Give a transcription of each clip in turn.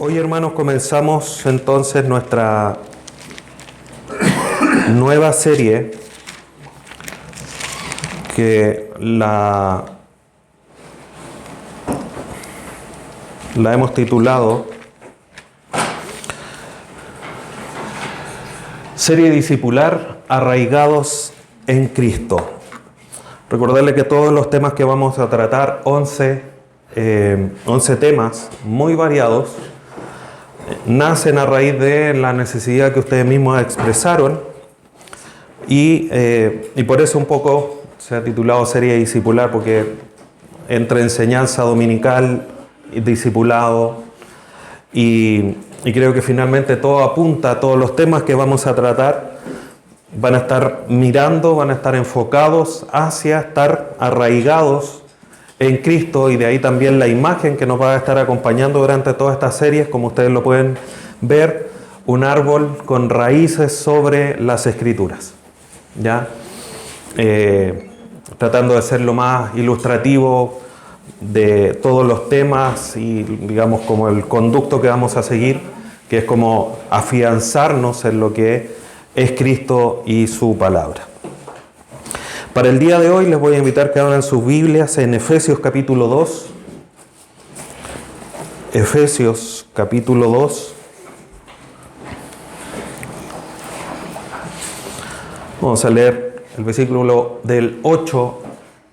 Hoy, hermanos, comenzamos entonces nuestra nueva serie que la hemos titulado Serie Discipular Arraigados en Cristo. Recordarle que todos los temas que vamos a tratar, 11 temas muy variados, nacen a raíz de la necesidad que ustedes mismos expresaron y por eso un poco se ha titulado Serie Discipular, porque entre enseñanza dominical y discipulado y creo que finalmente todo apunta, todos los temas que vamos a tratar van a estar mirando, van a estar enfocados hacia estar arraigados en Cristo, y de ahí también la imagen que nos va a estar acompañando durante todas estas series, como ustedes lo pueden ver, un árbol con raíces sobre las Escrituras, ¿ya? Tratando de ser lo más ilustrativo de todos los temas y digamos como el conducto que vamos a seguir, que es como afianzarnos en lo que es Cristo y su palabra. Para el día de hoy les voy a invitar que abran sus Biblias en Efesios capítulo 2. Efesios capítulo 2. Vamos a leer el versículo del 8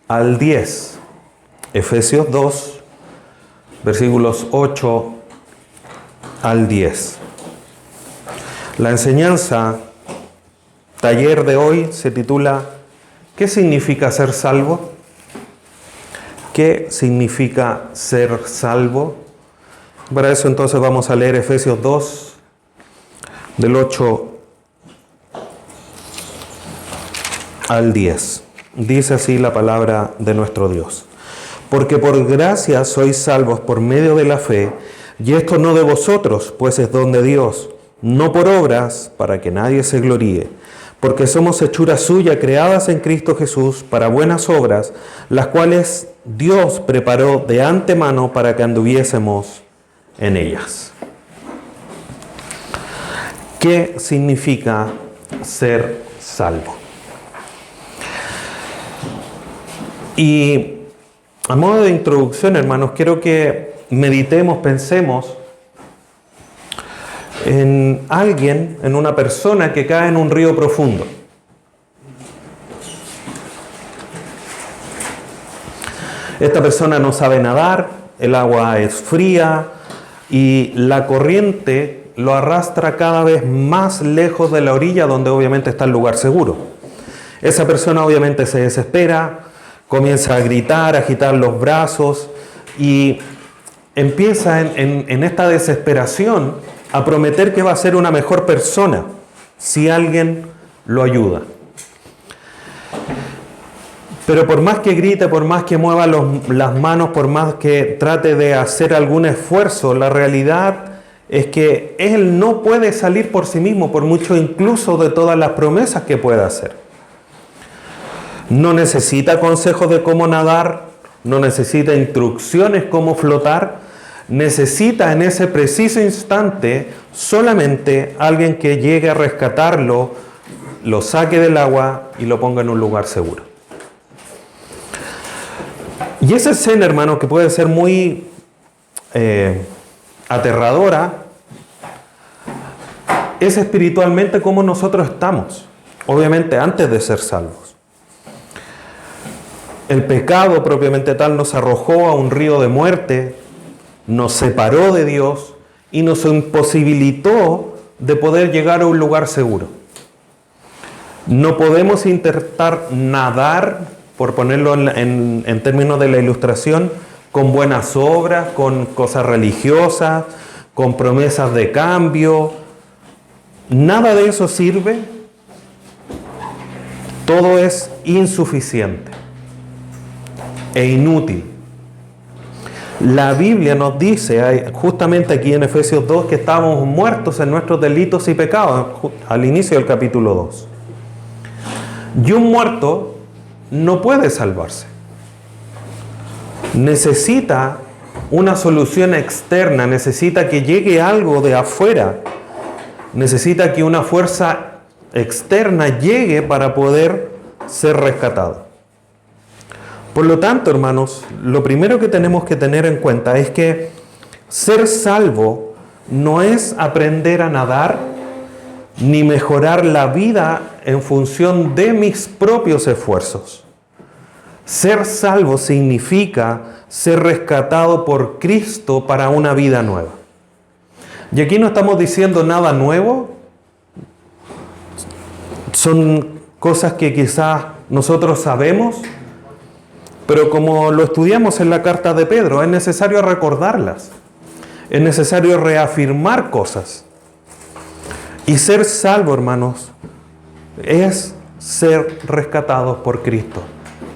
al 10. Efesios 2, versículos 8 al 10. La enseñanza taller de hoy se titula ¿Qué significa ser salvo? ¿Qué significa ser salvo? Para eso entonces vamos a leer Efesios 2, del 8 al 10. Dice así la palabra de nuestro Dios. Porque por gracia sois salvos por medio de la fe, y esto no de vosotros, pues es don de Dios, no por obras, para que nadie se gloríe. Porque somos hechura suya, creadas en Cristo Jesús, para buenas obras, las cuales Dios preparó de antemano para que anduviésemos en ellas. ¿Qué significa ser salvo? Y a modo de introducción, hermanos, quiero que meditemos, pensemos en alguien, en una persona que cae en un río profundo. Esta persona no sabe nadar, el agua es fría y la corriente lo arrastra cada vez más lejos de la orilla, donde obviamente está el lugar seguro. Esa persona obviamente se desespera, comienza a gritar, a agitar los brazos y empieza en esta desesperación a prometer que va a ser una mejor persona si alguien lo ayuda. Pero por más que grite, por más que mueva las manos, por más que trate de hacer algún esfuerzo, la realidad es que él no puede salir por sí mismo, por mucho incluso de todas las promesas que pueda hacer. No necesita consejos de cómo nadar, no necesita instrucciones cómo flotar. Necesita en ese preciso instante solamente alguien que llegue a rescatarlo, lo saque del agua y lo ponga en un lugar seguro. Y esa escena, hermano, que puede ser muy aterradora, es espiritualmente como nosotros estamos, obviamente antes de ser salvos. El pecado propiamente tal nos arrojó a un río de muerte, nos separó de Dios y nos imposibilitó de poder llegar a un lugar seguro. No podemos intentar nadar, por ponerlo en términos de la ilustración, con buenas obras, con cosas religiosas, con promesas de cambio. Nada de eso sirve. Todo es insuficiente e inútil. La Biblia nos dice, justamente aquí en Efesios 2, que estábamos muertos en nuestros delitos y pecados, al inicio del capítulo 2. Y un muerto no puede salvarse. Necesita una solución externa, necesita que llegue algo de afuera, necesita que una fuerza externa llegue para poder ser rescatado. Por lo tanto, hermanos, lo primero que tenemos que tener en cuenta es que ser salvo no es aprender a nadar ni mejorar la vida en función de mis propios esfuerzos. Ser salvo significa ser rescatado por Cristo para una vida nueva. Y aquí no estamos diciendo nada nuevo. Son cosas que quizás nosotros sabemos, pero como lo estudiamos en la carta de Pedro, es necesario recordarlas. Es necesario reafirmar cosas. Y ser salvo, hermanos, es ser rescatados por Cristo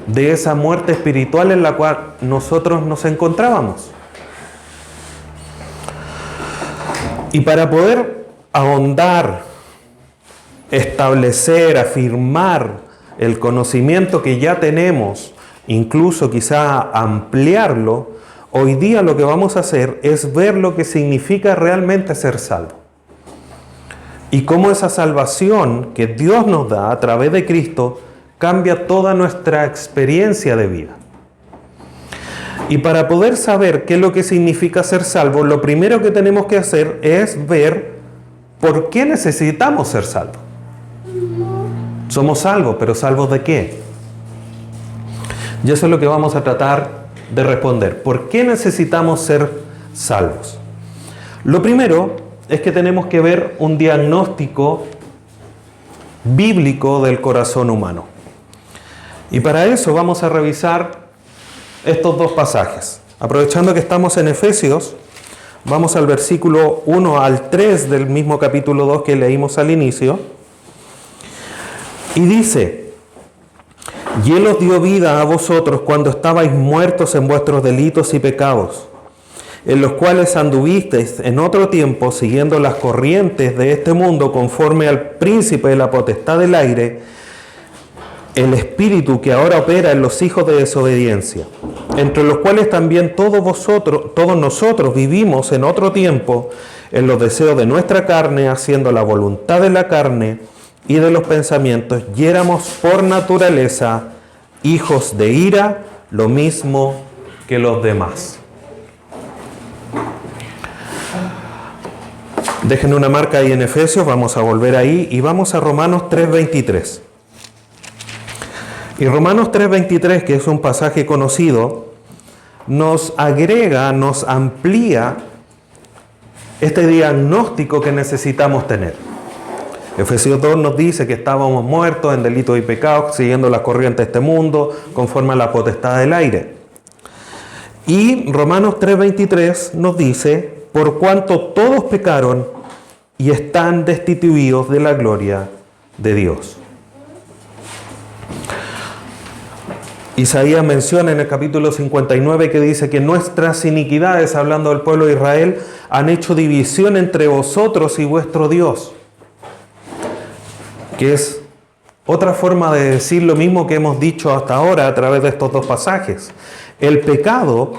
de esa muerte espiritual en la cual nosotros nos encontrábamos. Y para poder ahondar, establecer, afirmar el conocimiento que ya tenemos, incluso quizá ampliarlo, hoy día lo que vamos a hacer es ver lo que significa realmente ser salvo. Y cómo esa salvación que Dios nos da a través de Cristo cambia toda nuestra experiencia de vida. Y para poder saber qué es lo que significa ser salvo, lo primero que tenemos que hacer es ver por qué necesitamos ser salvos. Somos salvos, pero ¿salvos de qué? Y eso es lo que vamos a tratar de responder. ¿Por qué necesitamos ser salvos? Lo primero es que tenemos que ver un diagnóstico bíblico del corazón humano. Y para eso vamos a revisar estos dos pasajes. Aprovechando que estamos en Efesios, vamos al versículo 1 al 3 del mismo capítulo 2 que leímos al inicio. Y dice: y Él os dio vida a vosotros cuando estabais muertos en vuestros delitos y pecados, en los cuales anduvisteis en otro tiempo siguiendo las corrientes de este mundo conforme al príncipe de la potestad del aire, el espíritu que ahora opera en los hijos de desobediencia, entre los cuales también todos nosotros vivimos en otro tiempo en los deseos de nuestra carne, haciendo la voluntad de la carne y de los pensamientos, y éramos por naturaleza hijos de ira, lo mismo que los demás. Dejen una marca ahí en Efesios, vamos a volver ahí y vamos a Romanos 3:23. Y Romanos 3:23, que es un pasaje conocido, nos agrega, nos amplía este diagnóstico que necesitamos tener. Efesios 2 nos dice que estábamos muertos en delitos y pecados, siguiendo las corrientes de este mundo, conforme a la potestad del aire. Y Romanos 3:23 nos dice: por cuanto todos pecaron y están destituidos de la gloria de Dios. Isaías menciona en el capítulo 59 que dice que nuestras iniquidades, hablando del pueblo de Israel, han hecho división entre vosotros y vuestro Dios. Que es otra forma de decir lo mismo que hemos dicho hasta ahora a través de estos dos pasajes. El pecado,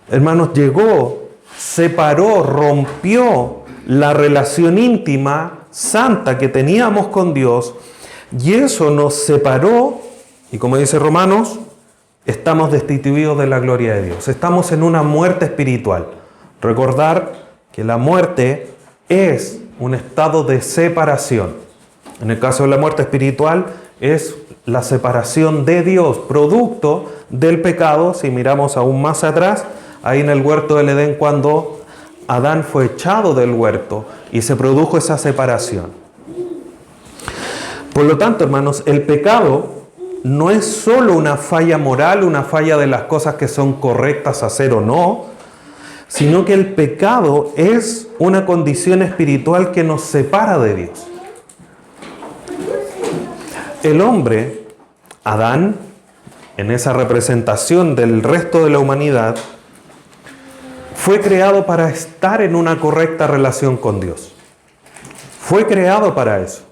hermanos, llegó, separó, rompió la relación íntima, santa que teníamos con Dios, y eso nos separó. Y como dice Romanos, estamos destituidos de la gloria de Dios. Estamos en una muerte espiritual. Recordar que la muerte es un estado de separación. En el caso de la muerte espiritual es la separación de Dios, producto del pecado. Si miramos aún más atrás, ahí en el huerto del Edén, cuando Adán fue echado del huerto y se produjo esa separación. Por lo tanto, hermanos, el pecado no es solo una falla moral, una falla de las cosas que son correctas hacer o no, sino que el pecado es una condición espiritual que nos separa de Dios. El hombre, Adán, en esa representación del resto de la humanidad, fue creado para estar en una correcta relación con Dios. Fue creado para eso.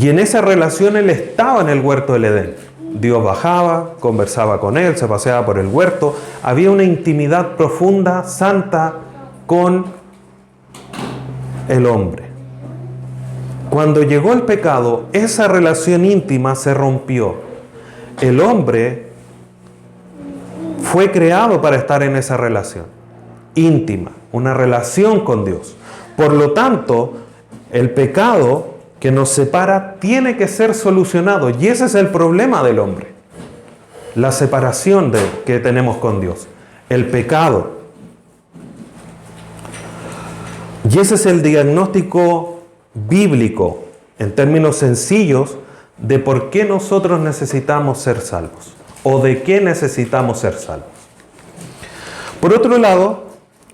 Y en esa relación él estaba en el huerto del Edén. Dios bajaba, conversaba con él, se paseaba por el huerto. Había una intimidad profunda, santa, con el hombre. Cuando llegó el pecado, esa relación íntima se rompió. El hombre fue creado para estar en esa relación íntima, una relación con Dios. Por lo tanto, el pecado que nos separa tiene que ser solucionado. Y ese es el problema del hombre. La separación que tenemos con Dios. El pecado. Y ese es el diagnóstico bíblico, en términos sencillos, de por qué nosotros necesitamos ser salvos. O de qué necesitamos ser salvos. Por otro lado,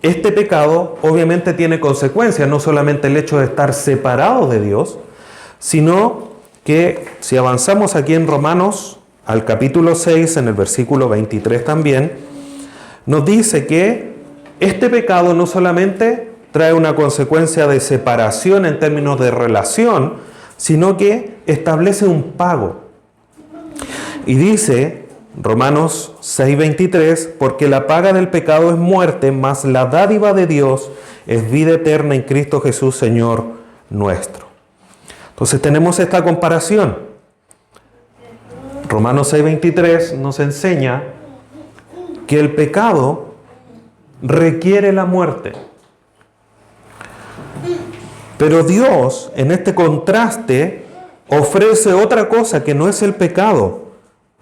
este pecado obviamente tiene consecuencias, no solamente el hecho de estar separados de Dios, sino que si avanzamos aquí en Romanos, al capítulo 6, en el versículo 23 también, nos dice que este pecado no solamente trae una consecuencia de separación en términos de relación, sino que establece un pago. Y dice Romanos 6:23, porque la paga del pecado es muerte, mas la dádiva de Dios es vida eterna en Cristo Jesús, Señor nuestro. Entonces tenemos esta comparación. Romanos 6:23 nos enseña que el pecado requiere la muerte. Pero Dios, en este contraste, ofrece otra cosa que no es el pecado,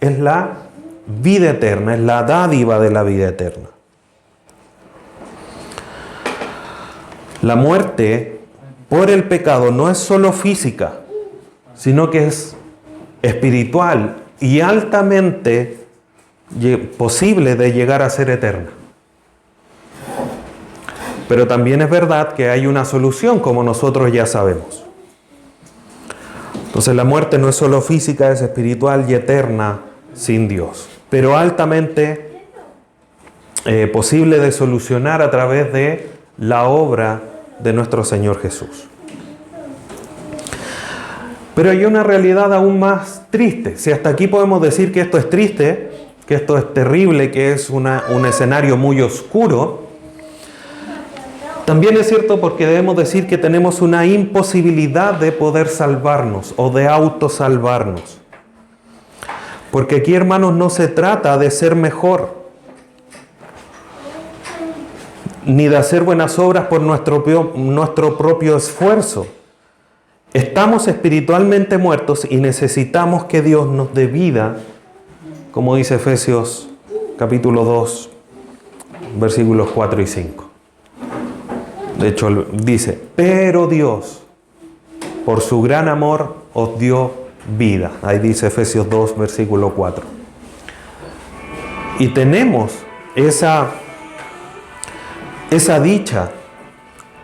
es la vida eterna, es la dádiva de la vida eterna. La muerte por el pecado no es solo física, sino que es espiritual y altamente posible de llegar a ser eterna. Pero también es verdad que hay una solución, como nosotros ya sabemos. Entonces la muerte no es solo física, es espiritual y eterna sin Dios, pero altamente posible de solucionar a través de la obra de nuestro Señor Jesús. Pero hay una realidad aún más triste. Si hasta aquí podemos decir que esto es triste, que esto es terrible, que es un escenario muy oscuro, también es cierto porque debemos decir que tenemos una imposibilidad de poder salvarnos o de autosalvarnos. Porque aquí, hermanos, no se trata de ser mejor, ni de hacer buenas obras por nuestro propio esfuerzo. Estamos espiritualmente muertos y necesitamos que Dios nos dé vida, como dice Efesios capítulo 2, versículos 4 y 5. De hecho, dice, pero Dios, por su gran amor, os dio vida. Ahí dice Efesios 2, versículo 4. Y tenemos esa dicha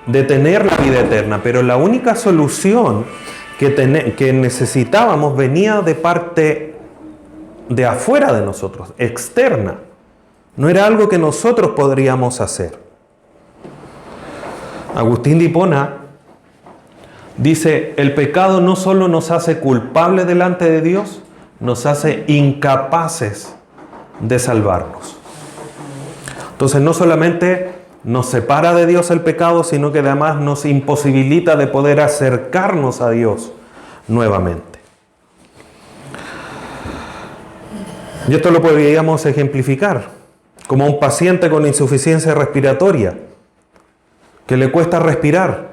de tener la vida eterna, pero la única solución que necesitábamos venía de parte de afuera de nosotros, externa. No era algo que nosotros podríamos hacer. Agustín de Hipona dice, el pecado no solo nos hace culpables delante de Dios, nos hace incapaces de salvarnos. Entonces no solamente nos separa de Dios el pecado, sino que además nos imposibilita de poder acercarnos a Dios nuevamente. Y esto lo podríamos ejemplificar como un paciente con insuficiencia respiratoria que le cuesta respirar.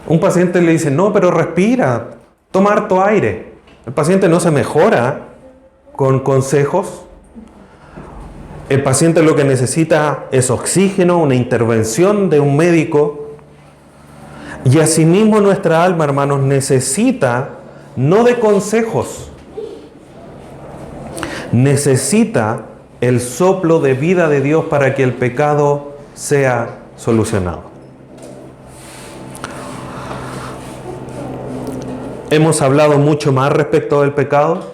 Un paciente le dice, no, pero respira, toma harto aire. El paciente no se mejora con consejos. El paciente lo que necesita es oxígeno, una intervención de un médico. Y asimismo nuestra alma, hermanos, necesita no de consejos, necesita el soplo de vida de Dios para que el pecado sea solucionado. Hemos hablado mucho más respecto del pecado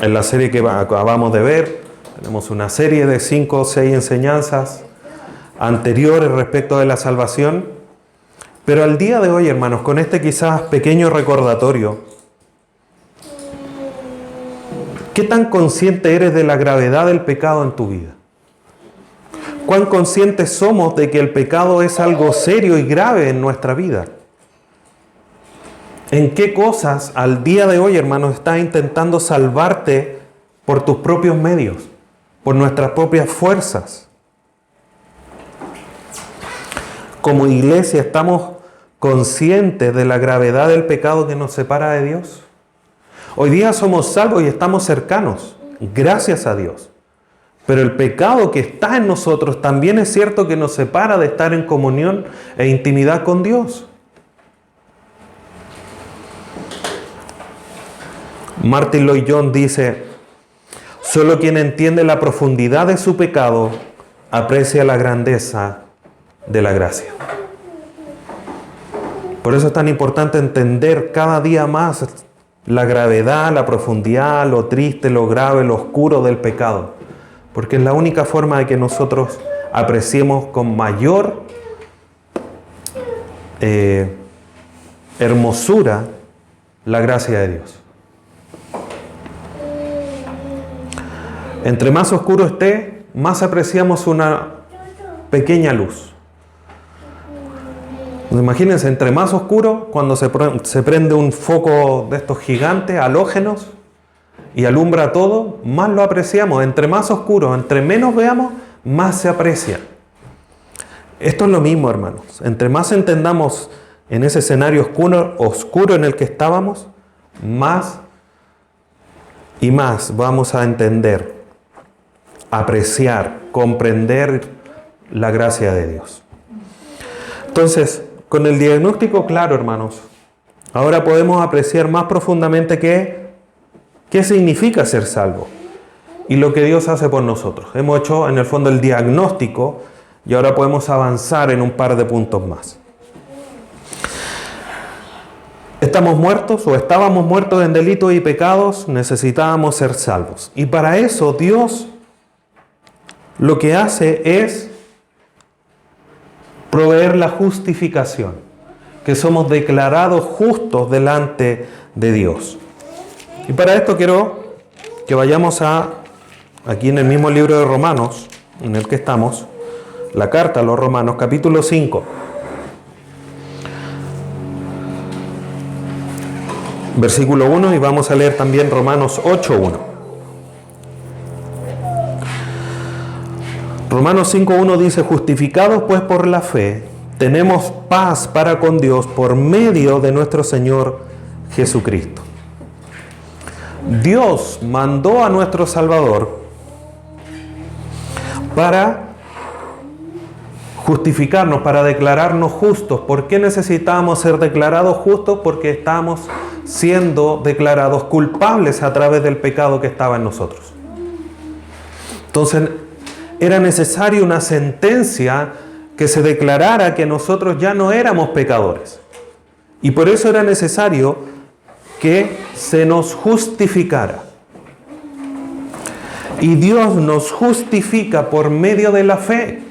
en la serie que acabamos de ver. Tenemos una serie de 5 o 6 enseñanzas anteriores respecto de la salvación. Pero al día de hoy, hermanos, con este quizás pequeño recordatorio, ¿Qué tan consciente eres de la gravedad del pecado en tu vida? ¿Cuán conscientes somos de que el pecado es algo serio y grave en nuestra vida? ¿En qué cosas al día de hoy, hermanos, estás intentando salvarte por tus propios medios, por nuestras propias fuerzas? Como iglesia, ¿estamos conscientes de la gravedad del pecado que nos separa de Dios? Hoy día somos salvos y estamos cercanos, gracias a Dios. Pero el pecado que está en nosotros también es cierto que nos separa de estar en comunión e intimidad con Dios. Martin Lloyd-Jones dice: solo quien entiende la profundidad de su pecado aprecia la grandeza de la gracia. Por eso es tan importante entender cada día más la gravedad, la profundidad, lo triste, lo grave, lo oscuro del pecado. Porque es la única forma de que nosotros apreciemos con mayor hermosura la gracia de Dios. Entre más oscuro esté, más apreciamos una pequeña luz. Imagínense, entre más oscuro, cuando se prende un foco de estos gigantes, halógenos, y alumbra todo, más lo apreciamos. Entre más oscuro, entre menos veamos, más se aprecia. Esto es lo mismo, hermanos. Entre más entendamos en ese escenario oscuro en el que estábamos, más y más vamos a entender, apreciar, comprender la gracia de Dios. Entonces, con el diagnóstico claro, hermanos, ahora podemos apreciar más profundamente qué significa ser salvo y lo que Dios hace por nosotros. Hemos hecho en el fondo el diagnóstico y ahora podemos avanzar en un par de puntos más. Estamos muertos o estábamos muertos en delitos y pecados, necesitábamos ser salvos. Y para eso Dios lo que hace es proveer la justificación, que somos declarados justos delante de Dios. Y para esto quiero que vayamos aquí en el mismo libro de Romanos, en el que estamos, la carta a los Romanos, capítulo 5. Versículo 1, y vamos a leer también Romanos 8:1. Romanos 5:1 dice: justificados pues por la fe, tenemos paz para con Dios por medio de nuestro Señor Jesucristo. Dios mandó a nuestro Salvador para justificarnos, para declararnos justos. ¿Por qué necesitábamos ser declarados justos? Porque estábamos siendo declarados culpables a través del pecado que estaba en nosotros. Entonces, era necesaria una sentencia que se declarara que nosotros ya no éramos pecadores. Y por eso era necesario que se nos justificara. Y Dios nos justifica por medio de la fe.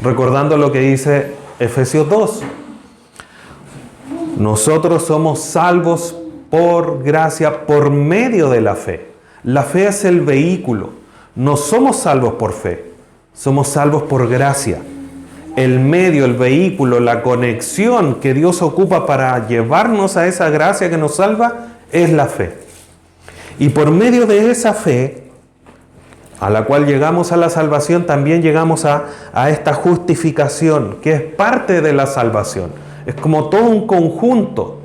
Recordando lo que dice Efesios 2. Nosotros somos salvos por gracia, por medio de la fe. La fe es el vehículo. No somos salvos por fe, somos salvos por gracia. El medio, el vehículo, la conexión que Dios ocupa para llevarnos a esa gracia que nos salva es la fe. Y por medio de esa fe, a la cual llegamos a la salvación, también llegamos a esta justificación, que es parte de la salvación. Es como todo un conjunto.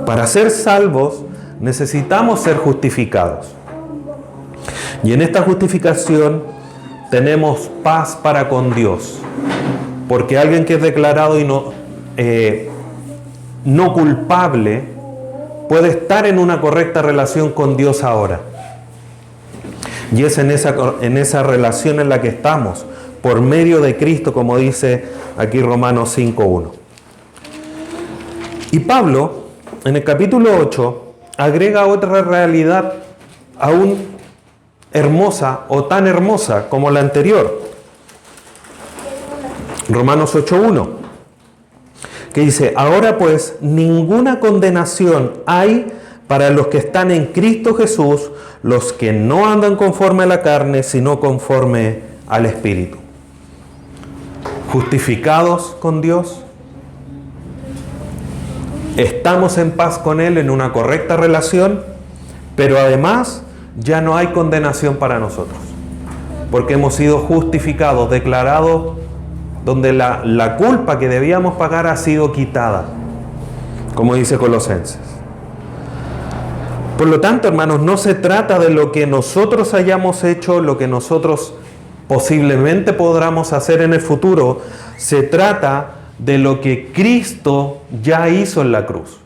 Para ser salvos necesitamos ser justificados. Y en esta justificación tenemos paz para con Dios. Porque alguien que es declarado no culpable puede estar en una correcta relación con Dios ahora. Y es en esa relación en la que estamos, por medio de Cristo, como dice aquí Romanos 5:1. Y Pablo, en el capítulo 8, agrega otra realidad aún hermosa o tan hermosa como la anterior. Romanos 8:1, que dice: ahora pues ninguna condenación hay para los que están en Cristo Jesús, los que no andan conforme a la carne, sino conforme al Espíritu. Justificados con Dios, estamos en paz con Él en una correcta relación, pero además ya no hay condenación para nosotros, porque hemos sido justificados, declarados, donde la culpa que debíamos pagar ha sido quitada, como dice Colosenses. Por lo tanto, hermanos, no se trata de lo que nosotros hayamos hecho, lo que nosotros posiblemente podamos hacer en el futuro. Se trata de lo que Cristo ya hizo en la cruz.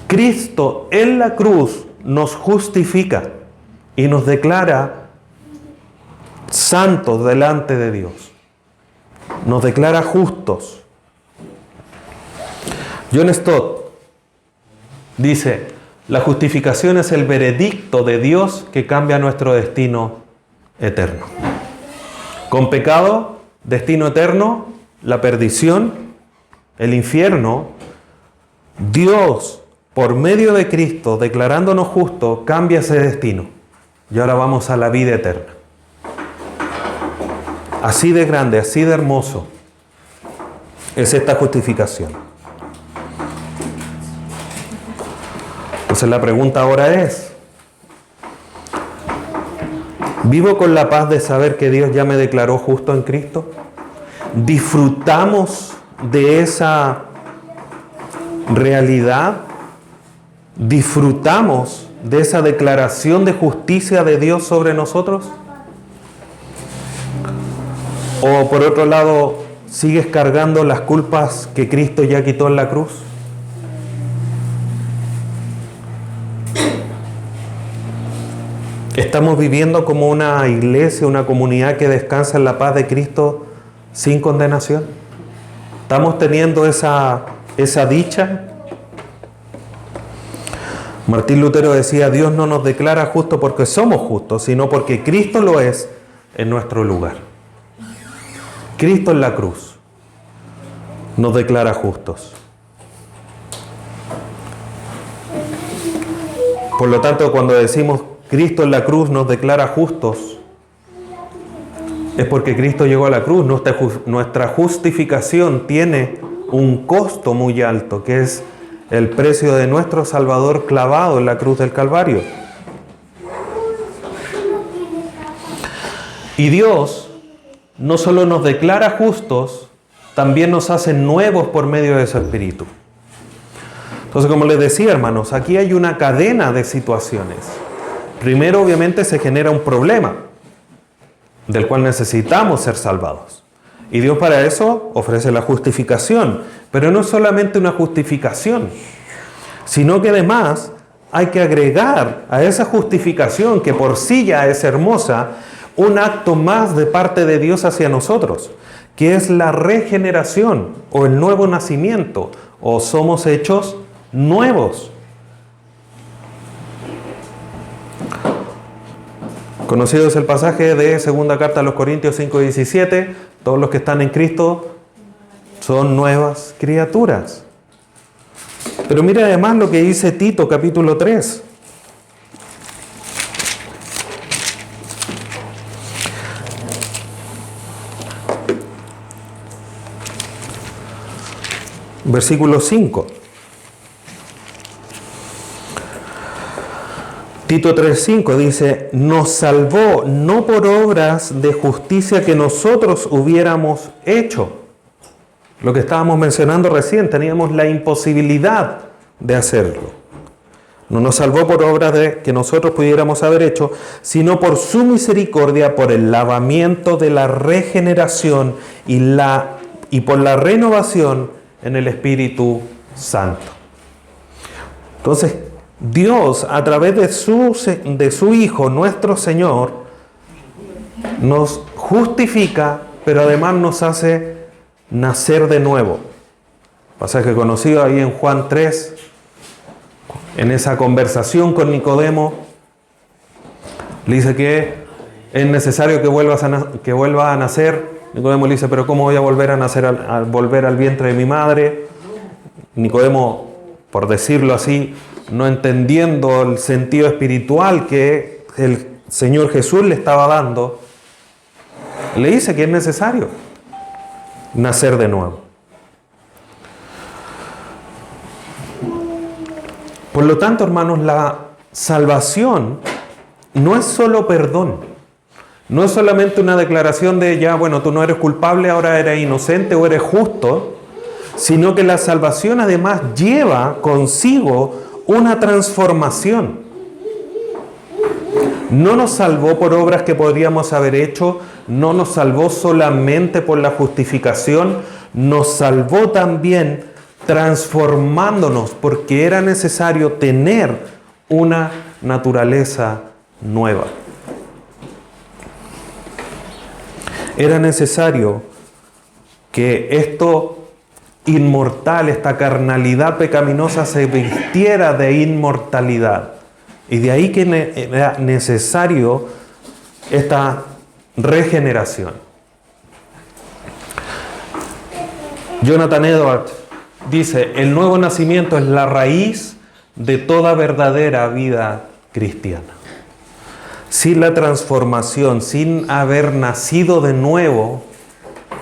Cristo en la cruz nos justifica y nos declara santos delante de Dios. Nos declara justos. John Stott dice: la justificación es el veredicto de Dios que cambia nuestro destino eterno. Con pecado, destino eterno, la perdición, el infierno. Dios, por medio de Cristo, declarándonos justos, cambia ese destino. Y ahora vamos a la vida eterna. Así de grande, así de hermoso es esta justificación. Entonces la pregunta ahora es: ¿vivo con la paz de saber que Dios ya me declaró justo en Cristo? ¿Disfrutamos de esa realidad? ¿Disfrutamos de esa declaración de justicia de Dios sobre nosotros? ¿O por otro lado, sigues cargando las culpas que Cristo ya quitó en la cruz? ¿Estamos viviendo como una iglesia, una comunidad que descansa en la paz de Cristo sin condenación? ¿Estamos teniendo esa dicha? Martín Lutero decía: Dios no nos declara justos porque somos justos, sino porque Cristo lo es en nuestro lugar. Cristo en la cruz nos declara justos. Por lo tanto, cuando decimos Cristo en la cruz nos declara justos, es porque Cristo llegó a la cruz. Nuestra justificación tiene un costo muy alto, que es el precio de nuestro Salvador clavado en la cruz del Calvario. Y Dios no solo nos declara justos, también nos hace nuevos por medio de su Espíritu. Entonces, como les decía, hermanos, aquí hay una cadena de situaciones. Primero, obviamente, se genera un problema del cual necesitamos ser salvados. Y Dios para eso ofrece la justificación. Pero no es solamente una justificación, sino que además hay que agregar a esa justificación, que por sí ya es hermosa, un acto más de parte de Dios hacia nosotros, que es la regeneración o el nuevo nacimiento, o somos hechos nuevos. Conocido es el pasaje de segunda carta a los Corintios 5:17, todos los que están en Cristo son nuevas criaturas. Pero mira además lo que dice Tito capítulo 3. Versículo 5. Tito 3:5 dice: nos salvó no por obras de justicia que nosotros hubiéramos hecho. Lo que estábamos mencionando recién, teníamos la imposibilidad de hacerlo. No nos salvó por obras que nosotros pudiéramos haber hecho, sino por su misericordia, por el lavamiento de la regeneración y por la renovación en el Espíritu Santo. Entonces, Dios, a través de su Hijo, nuestro Señor, nos justifica, pero además nos hace nacer de nuevo. Pasaje conocido ahí en Juan 3, en esa conversación con Nicodemo, le dice que es necesario que vuelva a nacer. Nicodemo le dice: pero ¿cómo voy a volver a nacer al volver al vientre de mi madre? Nicodemo, por decirlo así, no entendiendo el sentido espiritual que el Señor Jesús le estaba dando, le dice que es necesario nacer de nuevo. Por lo tanto, hermanos, la salvación no es solo perdón. No es solamente una declaración de ya, bueno, tú no eres culpable, ahora eres inocente o eres justo, sino que la salvación además lleva consigo una transformación. No nos salvó por obras que podríamos haber hecho, no nos salvó solamente por la justificación, nos salvó también transformándonos porque era necesario tener una naturaleza nueva. Era necesario que esto inmortal, esta carnalidad pecaminosa se vistiera de inmortalidad. Y de ahí que era necesario esta regeneración. Jonathan Edwards dice, el nuevo nacimiento es la raíz de toda verdadera vida cristiana. Sin la transformación, sin haber nacido de nuevo,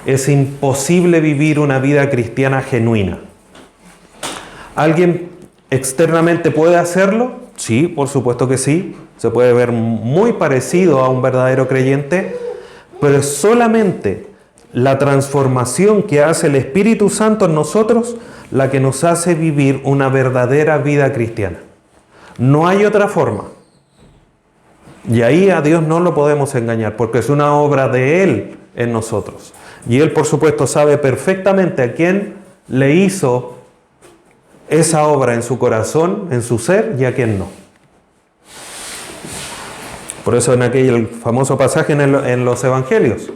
es imposible vivir una vida cristiana genuina. ¿Alguien externamente puede hacerlo? Sí, por supuesto que sí. Se puede ver muy parecido a un verdadero creyente, pero es solamente la transformación que hace el Espíritu Santo en nosotros la que nos hace vivir una verdadera vida cristiana. No hay otra forma. Y ahí a Dios no lo podemos engañar, porque es una obra de Él en nosotros. Y Él, por supuesto, sabe perfectamente a quién le hizo esa obra en su corazón, en su ser, y a quién no. Por eso en aquel famoso pasaje en los Evangelios,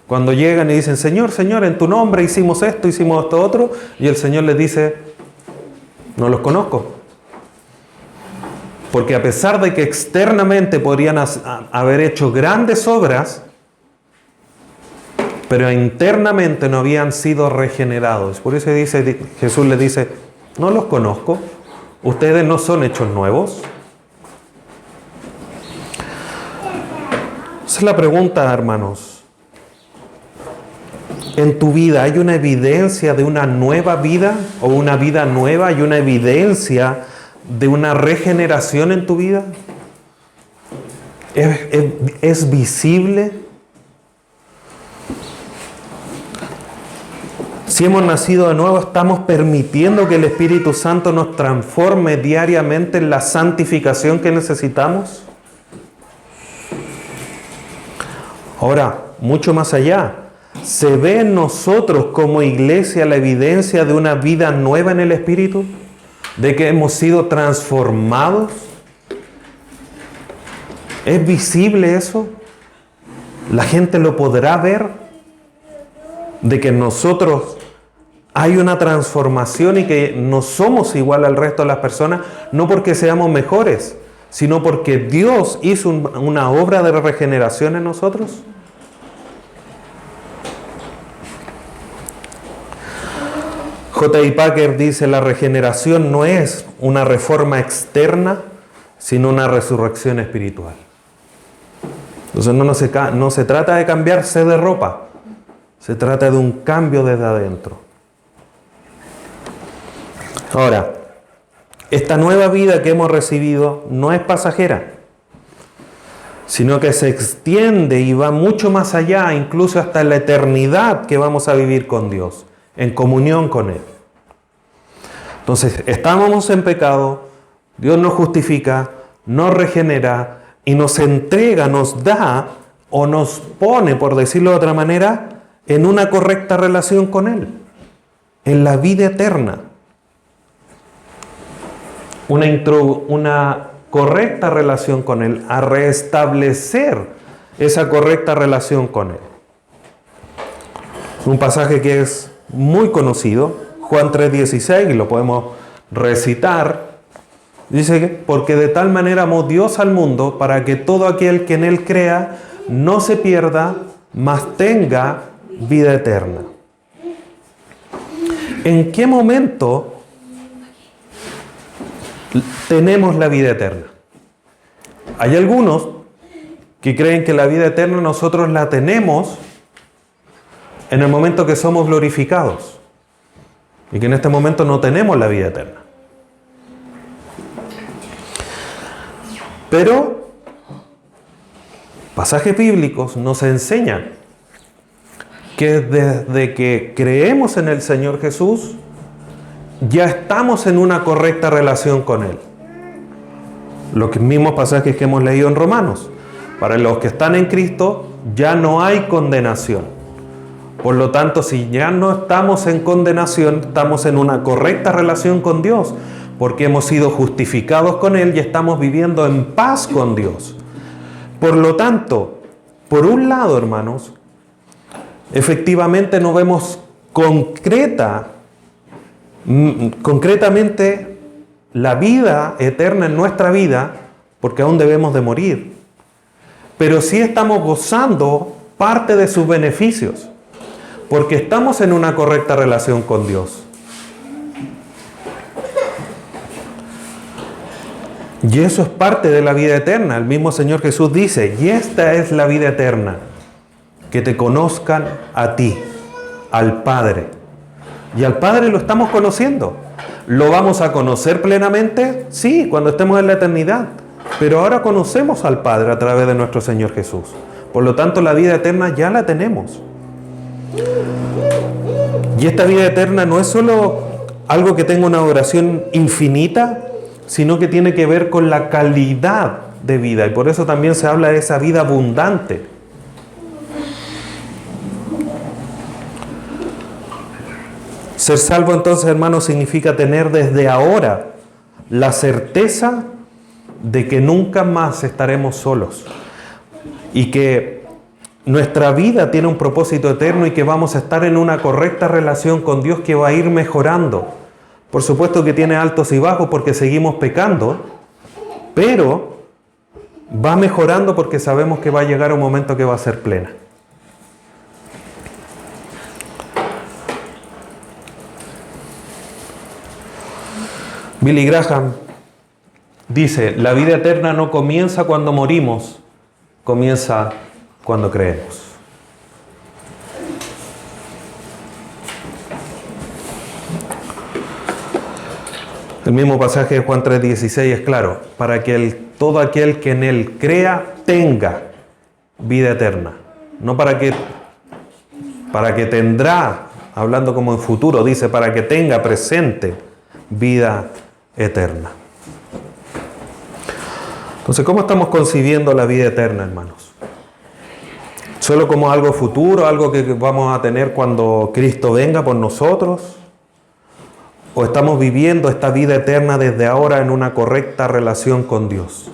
cuando llegan y dicen, Señor, Señor, en tu nombre hicimos esto otro, y el Señor les dice, no los conozco. Porque a pesar de que externamente podrían haber hecho grandes obras, pero internamente no habían sido regenerados. Por eso Jesús les dice, no los conozco, ustedes no son hechos nuevos. Esa es la pregunta, hermanos. ¿En tu vida hay una evidencia de una nueva vida o una vida nueva? ¿Hay una evidencia de una regeneración en tu vida? ¿Es visible? Si hemos nacido de nuevo, ¿estamos permitiendo que el Espíritu Santo nos transforme diariamente en la santificación que necesitamos? Ahora, mucho más allá, ¿se ve en nosotros como iglesia la evidencia de una vida nueva en el Espíritu? ¿De que hemos sido transformados? ¿Es visible eso? ¿La gente lo podrá ver? ¿De que en nosotros hay una transformación y que no somos igual al resto de las personas? No porque seamos mejores, sino porque Dios hizo una obra de regeneración en nosotros. J.I. Packer dice, la regeneración no es una reforma externa, sino una resurrección espiritual. Entonces no se trata de cambiarse de ropa, se trata de un cambio desde adentro. Ahora, esta nueva vida que hemos recibido no es pasajera, sino que se extiende y va mucho más allá, incluso hasta la eternidad que vamos a vivir con Dios, en comunión con Él. Entonces, estábamos en pecado, Dios nos justifica, nos regenera y nos entrega, nos da o nos pone, por decirlo de otra manera, en una correcta relación con Él, en la vida eterna. Una correcta relación con Él, a restablecer esa correcta relación con Él. Un pasaje que es muy conocido, Juan 3:16, y lo podemos recitar, dice que porque de tal manera amó Dios al mundo para que todo aquel que en Él crea no se pierda, mas tenga vida eterna. ¿En qué momento tenemos la vida eterna. Hay algunos que creen que la vida eterna nosotros la tenemos en el momento que somos glorificados y que en este momento no tenemos la vida eterna. Pero pasajes bíblicos nos enseñan que desde que creemos en el Señor Jesús, ya estamos en una correcta relación con Él. Los mismos pasajes que hemos leído en Romanos. Para los que están en Cristo, ya no hay condenación. Por lo tanto, si ya no estamos en condenación, estamos en una correcta relación con Dios, porque hemos sido justificados con Él y estamos viviendo en paz con Dios. Por lo tanto, por un lado, hermanos, efectivamente no vemos concretamente la vida eterna en nuestra vida, porque aún debemos de morir. Pero sí estamos gozando parte de sus beneficios, porque estamos en una correcta relación con Dios. Y eso es parte de la vida eterna. El mismo Señor Jesús dice, y esta es la vida eterna, que te conozcan a ti, al Padre. Y al Padre lo estamos conociendo. ¿Lo vamos a conocer plenamente? Sí, cuando estemos en la eternidad. Pero ahora conocemos al Padre a través de nuestro Señor Jesús. Por lo tanto, la vida eterna ya la tenemos. Y esta vida eterna no es solo algo que tenga una duración infinita, sino que tiene que ver con la calidad de vida. Y por eso también se habla de esa vida abundante. Ser salvo entonces, hermanos, significa tener desde ahora la certeza de que nunca más estaremos solos. Y que nuestra vida tiene un propósito eterno y que vamos a estar en una correcta relación con Dios que va a ir mejorando. Por supuesto que tiene altos y bajos porque seguimos pecando, pero va mejorando porque sabemos que va a llegar un momento que va a ser plena. Billy Graham dice, la vida eterna no comienza cuando morimos, comienza cuando creemos. El mismo pasaje de Juan 3:16 es claro, para que todo aquel que en Él crea tenga vida eterna. No para que tendrá, hablando como en futuro, dice para que tenga presente vida eterna. Entonces, ¿cómo estamos concibiendo la vida eterna, hermanos? ¿Solo como algo futuro, algo que vamos a tener cuando Cristo venga por nosotros? ¿O estamos viviendo esta vida eterna desde ahora en una correcta relación con Dios?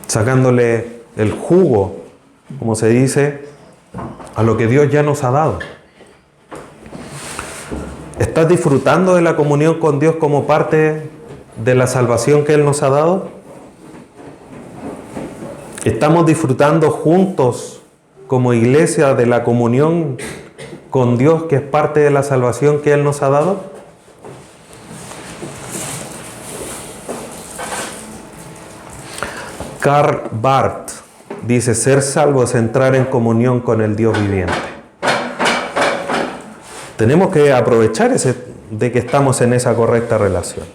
Sacándole el jugo, como se dice, a lo que Dios ya nos ha dado. ¿Estás disfrutando de la comunión con Dios como parte de la salvación que Él nos ha dado? ¿Estamos disfrutando juntos como iglesia de la comunión con Dios que es parte de la salvación que Él nos ha dado? Karl Barth dice, ser salvo es entrar en comunión con el Dios viviente. Tenemos que aprovechar de que estamos en esa correcta relación.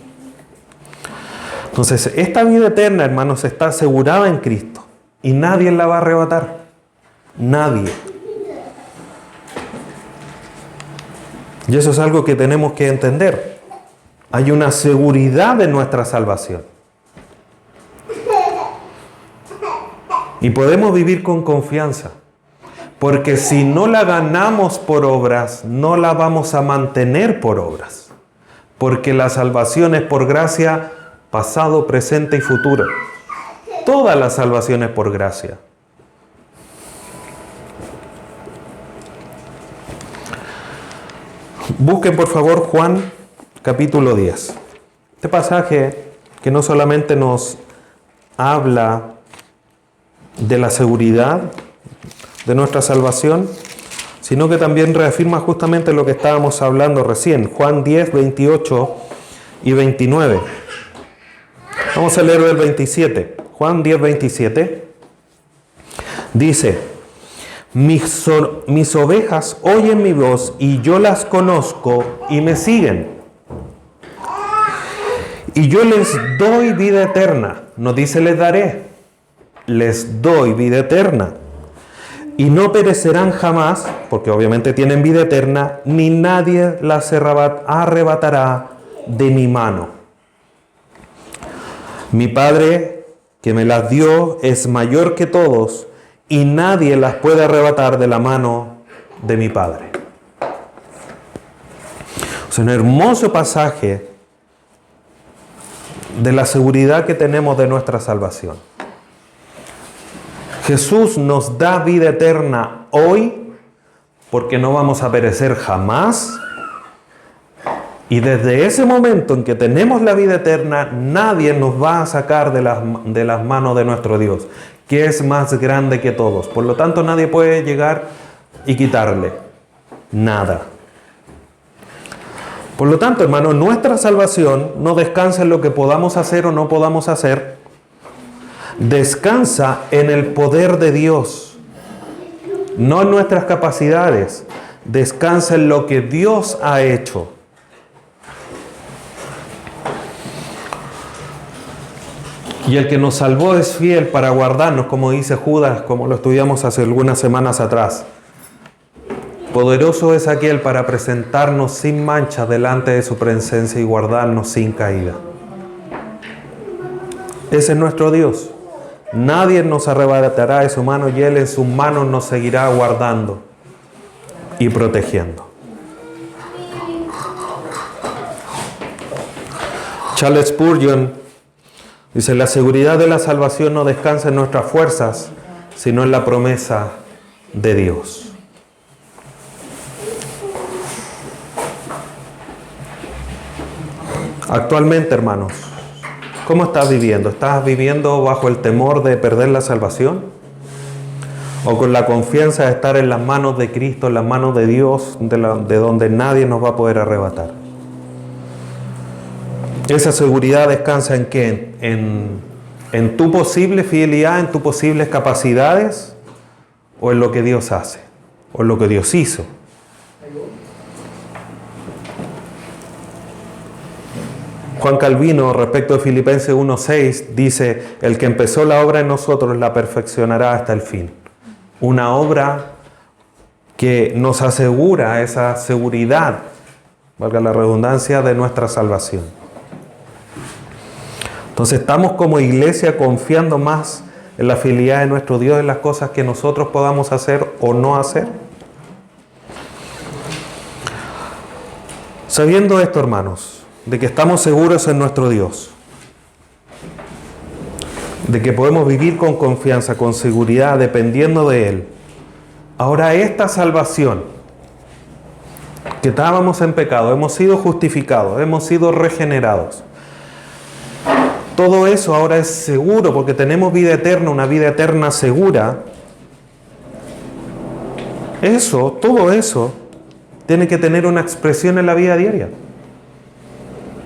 Entonces, esta vida eterna, hermanos, está asegurada en Cristo y nadie la va a arrebatar. Nadie. Y eso es algo que tenemos que entender. Hay una seguridad de nuestra salvación. Y podemos vivir con confianza. Porque si no la ganamos por obras, no la vamos a mantener por obras. Porque la salvación es por gracia, pasado, presente y futuro. Toda la salvación es por gracia. Busquen por favor Juan capítulo 10. Este pasaje que no solamente nos habla de la seguridad de nuestra salvación, sino que también reafirma justamente lo que estábamos hablando recién. Juan 10, 28 y 29. Vamos a leer el 27. Juan 10, 27. Dice: mis ovejas oyen mi voz y yo las conozco y me siguen. Y yo les doy vida eterna. No dice les daré. Les doy vida eterna. Y no perecerán jamás, porque obviamente tienen vida eterna, ni nadie las arrebatará de mi mano. Mi Padre, que me las dio, es mayor que todos, y nadie las puede arrebatar de la mano de mi Padre. Es un hermoso pasaje de la seguridad que tenemos de nuestra salvación. Jesús nos da vida eterna hoy porque no vamos a perecer jamás. Y desde ese momento en que tenemos la vida eterna, nadie nos va a sacar de las manos de nuestro Dios, que es más grande que todos. Por lo tanto, nadie puede llegar y quitarle nada. Por lo tanto, hermanos, nuestra salvación no descansa en lo que podamos hacer o no podamos hacer. Descansa en el poder de Dios, no en nuestras capacidades. Descansa en lo que Dios ha hecho. Y el que nos salvó es fiel para guardarnos, como dice Judas, como lo estudiamos hace algunas semanas atrás. Poderoso es aquel para presentarnos sin mancha delante de su presencia y guardarnos sin caída. Ese es nuestro Dios. Nadie nos arrebatará de su mano y Él en sus manos nos seguirá guardando y protegiendo. Charles Spurgeon dice: la seguridad de la salvación no descansa en nuestras fuerzas, sino en la promesa de Dios. Actualmente, hermanos, ¿cómo estás viviendo? ¿Estás viviendo bajo el temor de perder la salvación? ¿O con la confianza de estar en las manos de Cristo, en las manos de Dios, de donde nadie nos va a poder arrebatar? Esa seguridad descansa ¿en qué? ¿En tu posible fidelidad, en tus posibles capacidades? ¿O en lo que Dios hace? ¿O en lo que Dios hizo? Juan Calvino, respecto de Filipenses 1:6, dice: el que empezó la obra en nosotros la perfeccionará hasta el fin. Una obra que nos asegura esa seguridad, valga la redundancia, de nuestra salvación. Entonces estamos como iglesia confiando más en la fidelidad de nuestro Dios, en las cosas que nosotros podamos hacer o no hacer. Sabiendo esto, hermanos, de que estamos seguros en nuestro Dios, de que podemos vivir con confianza, con seguridad, dependiendo de Él. Ahora esta salvación, que estábamos en pecado, hemos sido justificados, hemos sido regenerados. Todo eso ahora es seguro porque tenemos vida eterna, una vida eterna segura. Todo eso, tiene que tener una expresión en la vida diaria.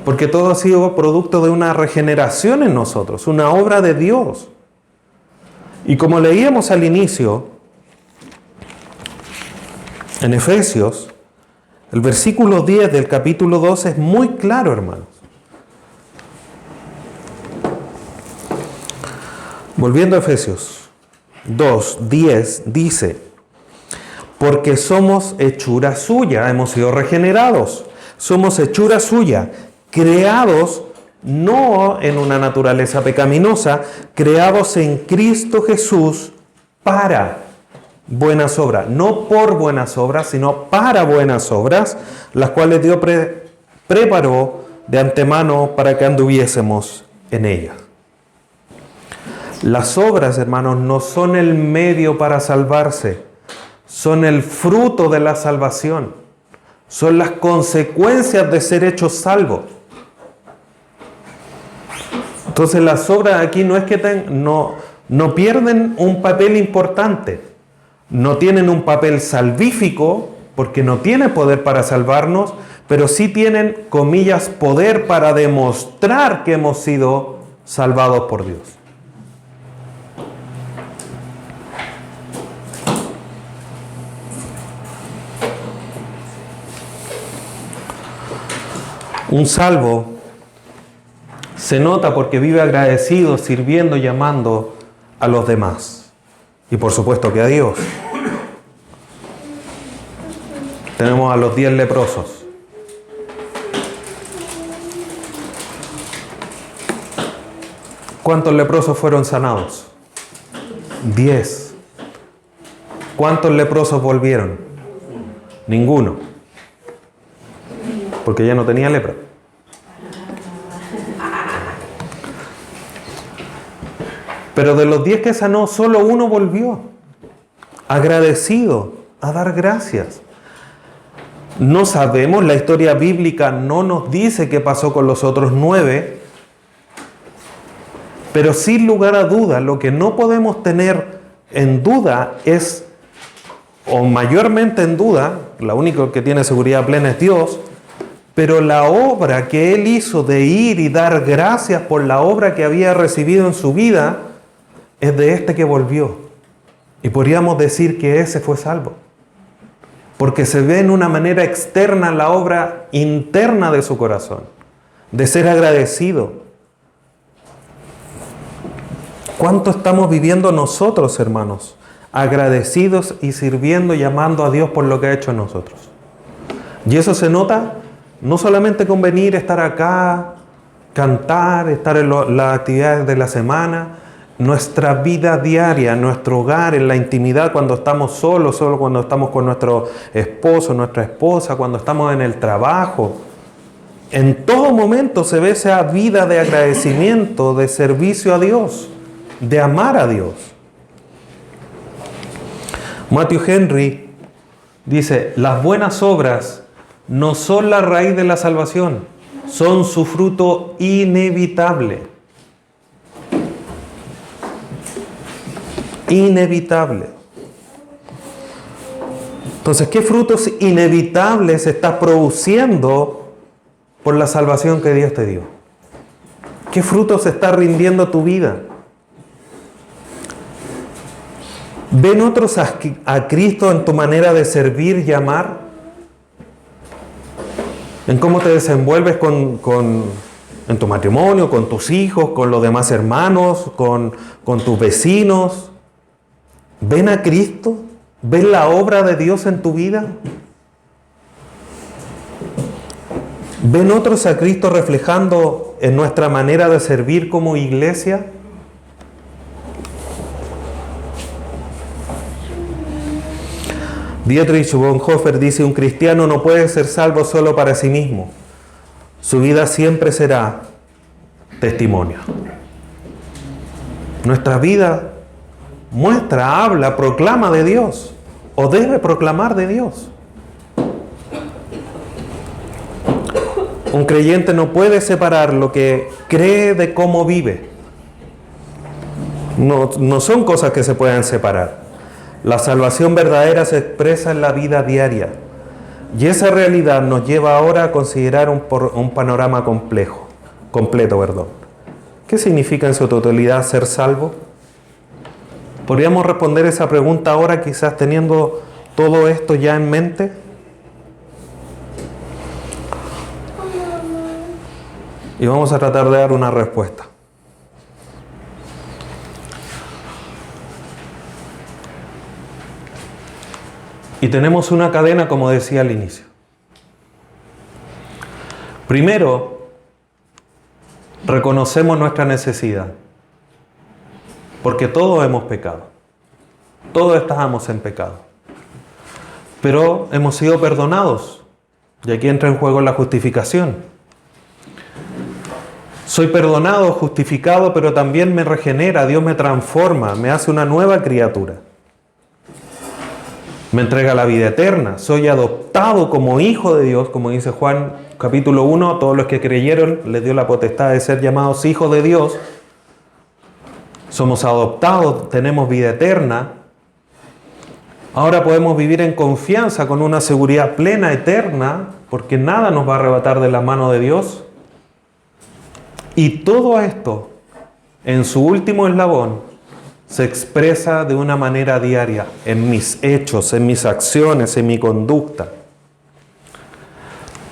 Porque todo ha sido producto de una regeneración en nosotros, una obra de Dios. Y como leíamos al inicio, en Efesios, el versículo 10 del capítulo 2 es muy claro, hermanos. Volviendo a Efesios 2:10, dice: porque somos hechura suya, hemos sido regenerados, somos hechura suya, creados no en una naturaleza pecaminosa, creados en Cristo Jesús para buenas obras, no por buenas obras, sino para buenas obras, las cuales Dios preparó de antemano para que anduviésemos en ellas. Las obras, hermanos, no son el medio para salvarse, son el fruto de la salvación, son las consecuencias de ser hechos salvos. Entonces las obras aquí no es que no pierden un papel importante, no tienen un papel salvífico, porque no tiene poder para salvarnos, pero sí tienen, comillas, poder para demostrar que hemos sido salvados por Dios. Un salvo se nota porque vive agradecido, sirviendo y amando a los demás. Y por supuesto que a Dios. Tenemos a los 10 leprosos. ¿Cuántos leprosos fueron sanados? 10. ¿Cuántos leprosos volvieron? Ninguno. Porque ya no tenía lepra. Pero de los 10 que sanó, solo uno volvió, agradecido, a dar gracias. No sabemos, la historia bíblica no nos dice qué pasó con los otros 9, pero sin lugar a duda, lo que no podemos tener en duda es, o mayormente en duda, la única que tiene seguridad plena es Dios, pero la obra que Él hizo de ir y dar gracias por la obra que había recibido en su vida, es de este que volvió. Y podríamos decir que ese fue salvo. Porque se ve en una manera externa la obra interna de su corazón, de ser agradecido. ¿Cuánto estamos viviendo nosotros, hermanos? Agradecidos y sirviendo y amando a Dios por lo que ha hecho en nosotros. Y eso se nota no solamente con venir, estar acá, cantar, estar en las actividades de la semana, nuestra vida diaria, nuestro hogar, en la intimidad, cuando estamos solos, solo cuando estamos con nuestro esposo, nuestra esposa, cuando estamos en el trabajo. En todo momento se ve esa vida de agradecimiento, de servicio a Dios, de amar a Dios. Matthew Henry dice, las buenas obras no son la raíz de la salvación, son su fruto inevitable. Inevitable. Entonces, ¿qué frutos inevitables estás produciendo por la salvación que Dios te dio? ¿Qué frutos está rindiendo tu vida? ¿Ven otros a Cristo en tu manera de servir y amar? ¿En cómo te desenvuelves en tu matrimonio, con tus hijos, con los demás hermanos, con tus vecinos? ¿Ven a Cristo? ¿Ven la obra de Dios en tu vida? ¿Ven otros a Cristo reflejando en nuestra manera de servir como iglesia? Dietrich Bonhoeffer dice, un cristiano no puede ser salvo solo para sí mismo. Su vida siempre será testimonio. Nuestra vida muestra, habla, proclama de Dios, o debe proclamar de Dios. Un creyente no puede separar lo que cree de cómo vive. No son cosas que se puedan separar. La salvación verdadera se expresa en la vida diaria. Y esa realidad nos lleva ahora a considerar un panorama completo. ¿Qué significa en su totalidad ser salvo? ¿Podríamos responder esa pregunta ahora, quizás teniendo todo esto ya en mente? Y vamos a tratar de dar una respuesta. Y tenemos una cadena, como decía al inicio. Primero, reconocemos nuestra necesidad. Porque todos hemos pecado. Todos estábamos en pecado. Pero hemos sido perdonados. Y aquí entra en juego la justificación. Soy perdonado, justificado, pero también me regenera. Dios me transforma, me hace una nueva criatura. Me entrega la vida eterna. Soy adoptado como hijo de Dios, como dice Juan capítulo 1. A todos los que creyeron les dio la potestad de ser llamados hijos de Dios. Somos adoptados, tenemos vida eterna. Ahora podemos vivir en confianza con una seguridad plena, eterna, porque nada nos va a arrebatar de la mano de Dios. Y todo esto en su último eslabón, se expresa de una manera diaria, en mis hechos, en mis acciones, en mi conducta.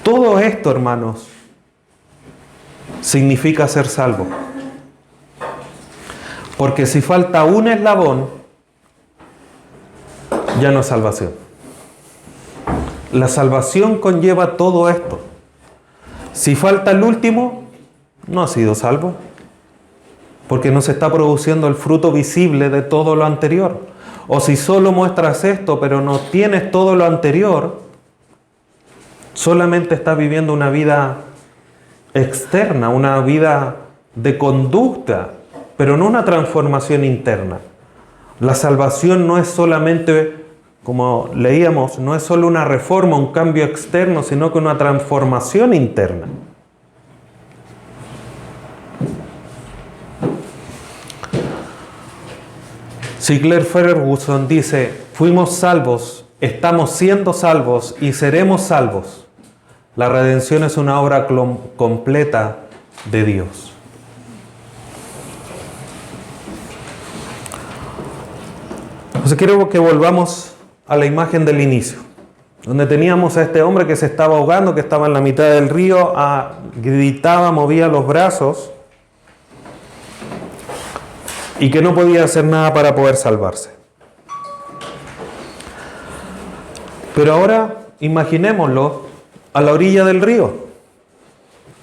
Todo esto, hermanos, significa ser salvo. Porque si falta un eslabón, ya no es salvación. La salvación conlleva todo esto. Si falta el último, no ha sido salvo. Porque no se está produciendo el fruto visible de todo lo anterior. O si solo muestras esto, pero no tienes todo lo anterior, solamente estás viviendo una vida externa, una vida de conducta, pero no una transformación interna. La salvación no es solamente, como leíamos, no es solo una reforma, un cambio externo, sino que una transformación interna. Sinclair Ferguson dice, fuimos salvos, estamos siendo salvos y seremos salvos. La redención es una obra completa de Dios. Entonces quiero que volvamos a la imagen del inicio, donde teníamos a este hombre que se estaba ahogando, que estaba en la mitad del río, gritaba, movía los brazos y que no podía hacer nada para poder salvarse. Pero ahora imaginémoslo a la orilla del río,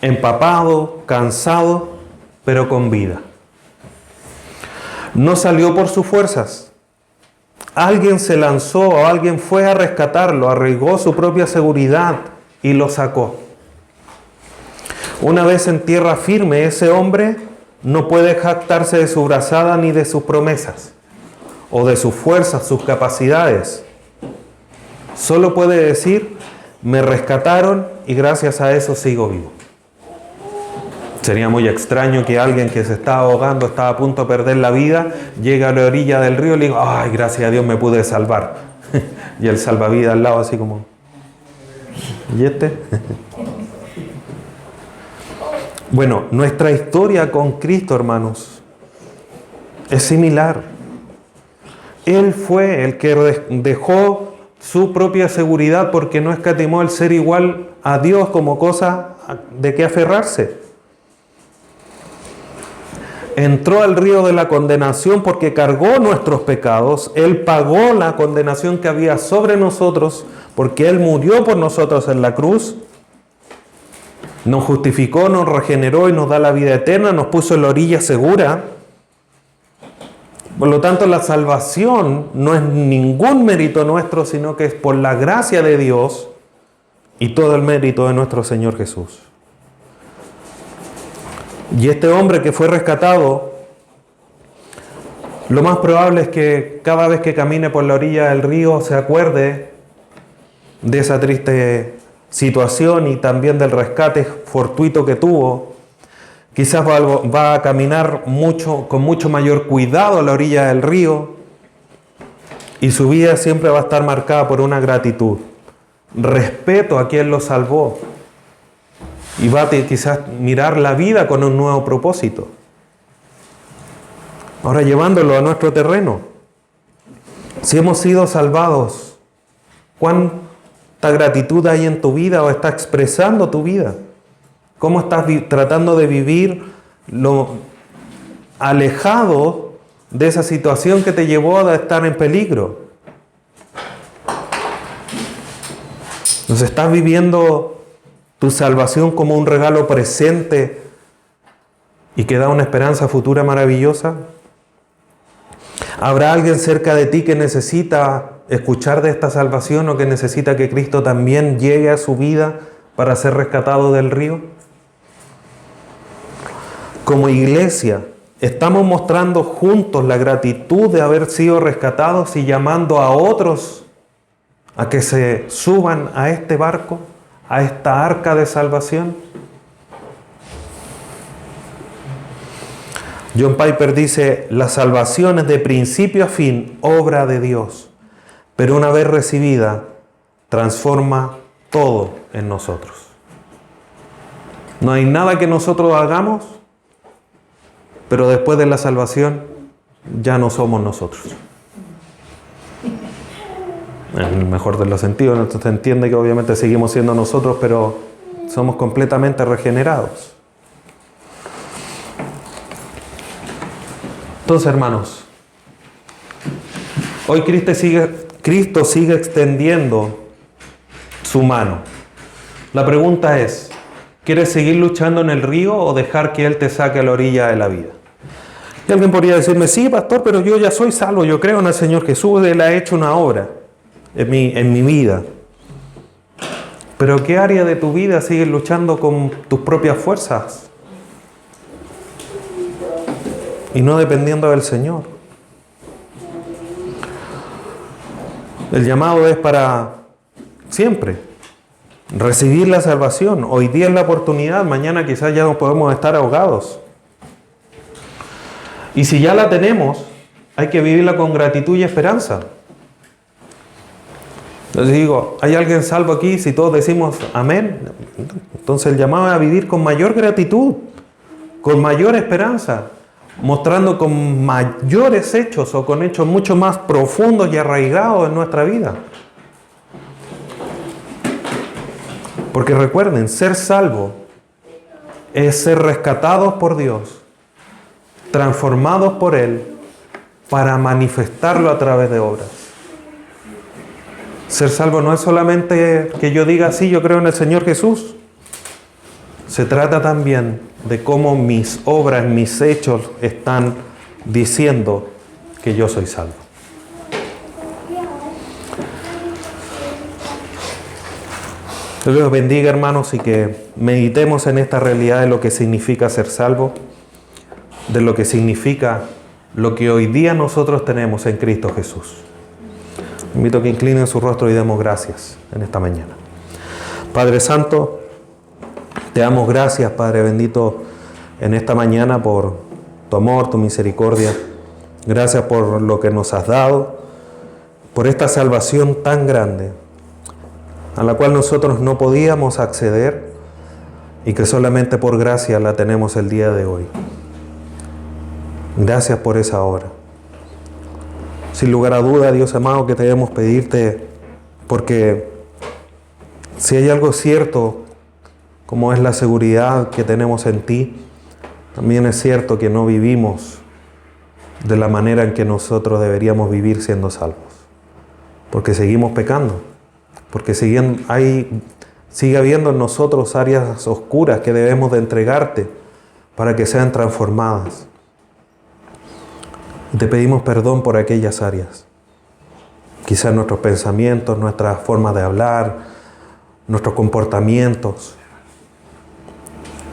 empapado, cansado, pero con vida. No salió por sus fuerzas. Alguien se lanzó, alguien fue a rescatarlo, arriesgó su propia seguridad y lo sacó. Una vez en tierra firme, ese hombre no puede jactarse de su brazada ni de sus promesas, o de sus fuerzas, sus capacidades. Solo puede decir, me rescataron y gracias a eso sigo vivo. Sería muy extraño que alguien que se estaba ahogando, estaba a punto de perder la vida, llegue a la orilla del río y le diga, ay, gracias a Dios me pude salvar. Y el salvavidas al lado así como, ¿y este? Bueno, nuestra historia con Cristo, hermanos, es similar. Él fue el que dejó su propia seguridad porque no escatimó el ser igual a Dios como cosa de que aferrarse. Entró al río de la condenación porque cargó nuestros pecados. Él pagó la condenación que había sobre nosotros porque Él murió por nosotros en la cruz. Nos justificó, nos regeneró y nos da la vida eterna, nos puso en la orilla segura. Por lo tanto, la salvación no es ningún mérito nuestro, sino que es por la gracia de Dios y todo el mérito de nuestro Señor Jesús. Y este hombre que fue rescatado, lo más probable es que cada vez que camine por la orilla del río se acuerde de esa triste situación y también del rescate fortuito que tuvo. Quizás va a caminar con mucho mayor cuidado a la orilla del río y su vida siempre va a estar marcada por una gratitud, respeto a quien lo salvó y va a quizás mirar la vida con un nuevo propósito. Ahora llevándolo a nuestro terreno, si hemos sido salvados, ¿cuánta gratitud hay en tu vida o está expresando tu vida? ¿Cómo estás tratando de vivir lo alejado de esa situación que te llevó a estar en peligro? Entonces, ¿estás viviendo tu salvación como un regalo presente y que da una esperanza futura maravillosa? ¿Habrá alguien cerca de ti que necesita escuchar de esta salvación o que necesita que Cristo también llegue a su vida para ser rescatado del río? Como iglesia, estamos mostrando juntos la gratitud de haber sido rescatados y llamando a otros a que se suban a este barco, a esta arca de salvación. John Piper dice, la salvación es de principio a fin obra de Dios, pero una vez recibida, transforma todo en nosotros. No hay nada que nosotros hagamos pero después de la salvación ya no somos nosotros. En el mejor de los sentidos, entonces se entiende que obviamente seguimos siendo nosotros, pero somos completamente regenerados. Entonces, hermanos, hoy Cristo sigue extendiendo su mano. La pregunta es, ¿quieres seguir luchando en el río o dejar que Él te saque a la orilla de la vida? Y alguien podría decirme, sí, pastor, pero yo ya soy salvo, yo creo en el Señor Jesús, Él ha hecho una obra en mi vida. Pero ¿qué área de tu vida sigues luchando con tus propias fuerzas? Y no dependiendo del Señor. El llamado es para siempre recibir la salvación. Hoy día es la oportunidad, mañana quizás ya no podemos estar ahogados. Y si ya la tenemos, hay que vivirla con gratitud y esperanza. Entonces digo, ¿hay alguien salvo aquí? Si todos decimos amén, entonces el llamado es a vivir con mayor gratitud, con mayor esperanza, mostrando con mayores hechos o con hechos mucho más profundos y arraigados en nuestra vida. Porque recuerden, ser salvo es ser rescatados por Dios, transformados por Él, para manifestarlo a través de obras. Ser salvo no es solamente que yo diga, sí, yo creo en el Señor Jesús. Se trata también de cómo mis obras, mis hechos están diciendo que yo soy salvo. Dios los bendiga, hermanos, y que meditemos en esta realidad de lo que significa ser salvo, de lo que significa lo que hoy día nosotros tenemos en Cristo Jesús. Invito a que inclinen su rostro y demos gracias en esta mañana. Padre Santo, te damos gracias, Padre bendito, en esta mañana por tu amor, tu misericordia. Gracias por lo que nos has dado, por esta salvación tan grande, a la cual nosotros no podíamos acceder y que solamente por gracia la tenemos el día de hoy. Gracias por esa obra. Sin lugar a duda, Dios amado, que debemos pedirte, porque si hay algo cierto, como es la seguridad que tenemos en ti, también es cierto que no vivimos de la manera en que nosotros deberíamos vivir siendo salvos. Porque seguimos pecando, porque sigue habiendo en nosotros áreas oscuras que debemos de entregarte para que sean transformadas. Te pedimos perdón por aquellas áreas. Quizás nuestros pensamientos, nuestras formas de hablar, nuestros comportamientos.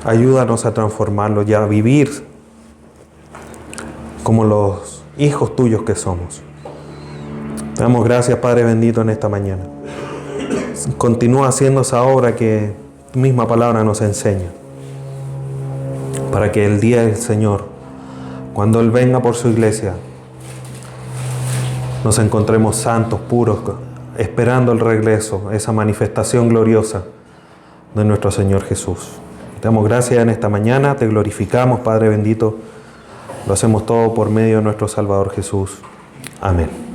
Ayúdanos a transformarlos y a vivir como los hijos tuyos que somos. Te damos gracias, Padre bendito, en esta mañana. Continúa haciendo esa obra que tu misma palabra nos enseña. Para que el día del Señor, cuando Él venga por su iglesia, nos encontremos santos, puros, esperando el regreso, esa manifestación gloriosa de nuestro Señor Jesús. Te damos gracias en esta mañana, te glorificamos, Padre bendito. Lo hacemos todo por medio de nuestro Salvador Jesús. Amén.